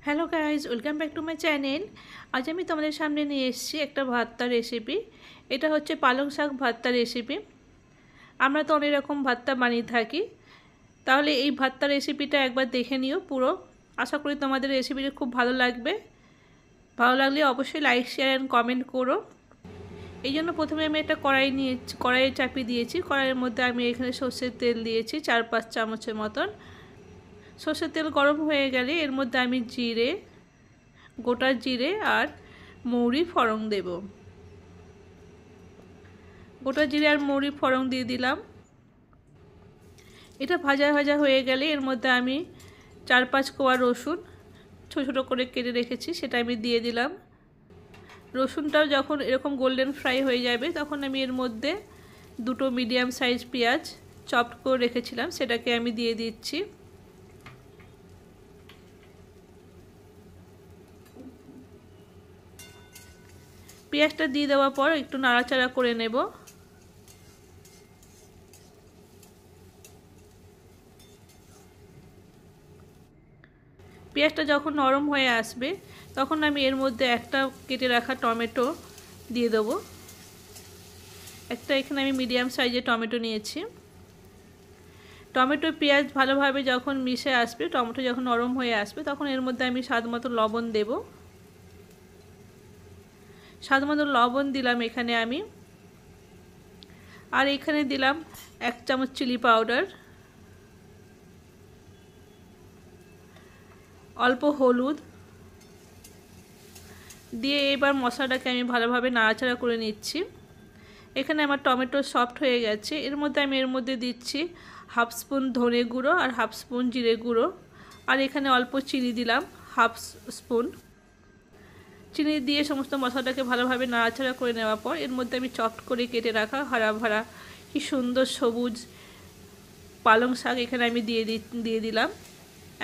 Hello guys, welcome back to my channel. আজ আমি তোমাদের সামনে নিয়ে এসেছি একটা ভর্তা রেসিপি। এটা হচ্ছে পালং শাক ভর্তা রেসিপি। আমরা তো অনেক রকম ভর্তা বানিয়ে থাকি, তাহলে এই ভর্তা রেসিপিটা একবার দেখে নিও পুরো। আশা করি তোমাদের রেসিপিটা খুব ভালো লাগবে। ভালো লাগলে অবশ্যই লাইক, শেয়ার অ্যান্ড কমেন্ট করো। এই জন্য প্রথমে আমি একটা কড়াইয়ে চাপিয়ে দিয়েছি। কড়াইয়ের মধ্যে আমি এখানে সর্ষের তেল দিয়েছি 4-5 চামচের মতন। সর্ষের তেল গরম হয়ে গেলে এর মধ্যে আমি গোটা জিরে আর মৌরি ফোড়ন দেব। গোটা জিরে আর মৌরি ফোড়ন দিয়ে দিলাম। এটা ভাজা ভাজা হয়ে গেলে এর মধ্যে আমি 4-5 কোয়া রসুন ছোটো ছোটো করে কেটে রেখেছি, সেটা আমি দিয়ে দিলাম। রসুনটাও যখন এরকম গোল্ডেন ফ্রাই হয়ে যাবে তখন আমি এর মধ্যে 2টো মিডিয়াম সাইজ পেঁয়াজ চপড করে রেখেছিলাম, সেটাকে আমি দিয়ে দিচ্ছি। পেঁয়াজটা দিয়ে দেওয়ার পর একটু নাড়াচাড়া করে নেব। পেঁয়াজটা যখন নরম হয়ে আসবে তখন আমি এর মধ্যে একটা কেটে রাখা টমেটো দিয়ে দেবো। এখানে আমি মিডিয়াম সাইজের টমেটো নিয়েছি। টমেটো পেঁয়াজ ভালোভাবে যখন মিশে আসবে, টমেটো যখন নরম হয়ে আসবে তখন এর মধ্যে আমি স্বাদ মতো লবণ দেব। স্বাদ মতো লবণ দিলাম এখানে আমি। আর এখানে দিলাম 1 চামচ চিলি পাউডার, অল্প হলুদ দিয়ে এবার মশলাটাকে আমি ভালোভাবে নাড়াচাড়া করে নিচ্ছি। এখানে আমার টমেটো সফট হয়ে গেছে। এর মধ্যে দিচ্ছি 1/2 স্পুন ধনে গুঁড়ো আর 1/2 স্পুন জিরে গুঁড়ো। আর এখানে অল্প চিনি দিলাম 1/2 স্পুন। চিনি দিয়ে সমস্ত মশলাটাকে ভালোভাবে নাড়াচাড়া করে নেওয়ার পর এর মধ্যে আমি চপড করে কেটে রাখা হারা ভরা কি সুন্দর সবুজ পালং শাক এখানে আমি দিয়ে দিলাম।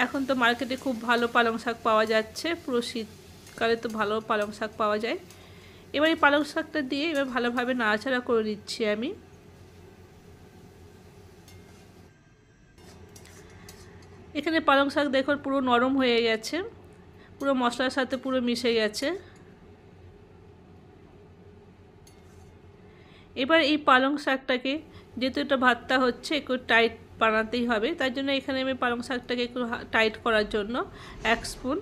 এখন তো মার্কেটে খুব ভালো পালং শাক পাওয়া যাচ্ছে, পুরো শীতকালে তো ভালো পালং শাক পাওয়া যায়। এবার এই পালং শাকটা দিয়ে এবার ভালোভাবে নাড়াচাড়া করে দিচ্ছি আমি। এখানে পালং শাক দেখো পুরো নরম হয়ে গেছে, পুরো মশলার সাথে পুরো মিশে গেছে। এবার এই পালং শাকটাকে, যেহেতু এটা ভর্তা হচ্ছে, একটু টাইট বানাতেই হবে, তার জন্য এখানে আমি পালং শাকটাকে একটু টাইট করার জন্য 1 স্পুন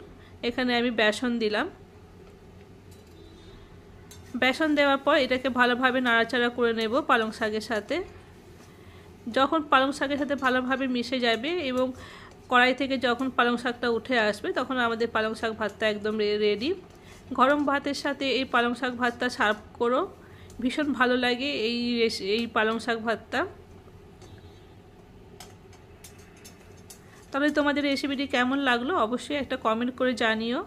এখানে আমি বেসন দিলাম। বেসন দেওয়ার পর এটাকে ভালোভাবে নাড়াচাড়া করে নেব পালং শাকের সাথে। যখন পালং শাকের সাথে ভালোভাবে মিশে যাবে এবং কড়াই থেকে যখন পালং শাকটা উঠে আসবে তখন আমাদের পালং শাক ভর্তা একদম রেডি। গরম ভাতের সাথে এই পালং শাক ভর্তা সার্ভ করো, ভীষণ ভালো লাগে এই পালং শাক ভর্তা। তাহলে তোমাদের রেসিপিটি কেমন লাগলো অবশ্যই একটা কমেন্ট করে জানিও।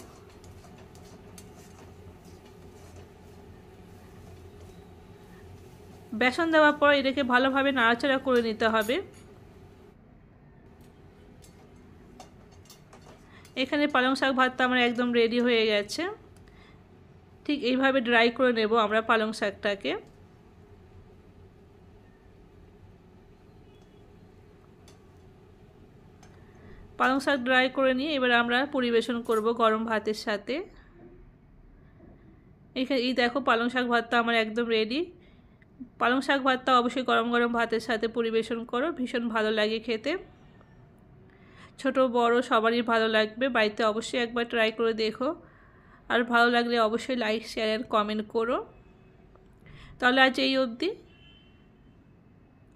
বেসন দেওয়ার পর এটাকে ভালোভাবে নাড়াচাড়া করে নিতে হবে। এখানে পালং শাক ভর্তা আমার একদম রেডি হয়ে গেছে। ঠিক এইভাবে ড্রাই করে নেব আমরা পালং শাকটাকে। পালং শাক ড্রাই করে নিয়ে এবার আমরা পরিবেশন করব গরম ভাতের সাথে। এই দেখো পালং শাক ভর্তা আমার একদম রেডি। পালং শাক ভর্তা অবশ্যই গরম গরম ভাতের সাথে পরিবেশন করো, ভীষণ ভালো লাগে খেতে। ছোট বড় সবারই ভালো লাগবে, বাড়িতে অবশ্যই একবার ট্রাই করে দেখো। আর ভালো লাগলে অবশ্যই লাইক, শেয়ার আর কমেন্ট করো। তাহলে আজ এই অবধি,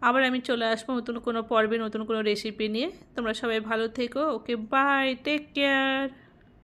আবার আমি চলে আসবো নতুন কোনো পর্বে নতুন কোনো রেসিপি নিয়ে। তোমরা সবাই ভালো থেকো। ওকে, বাই, টেক কেয়ার।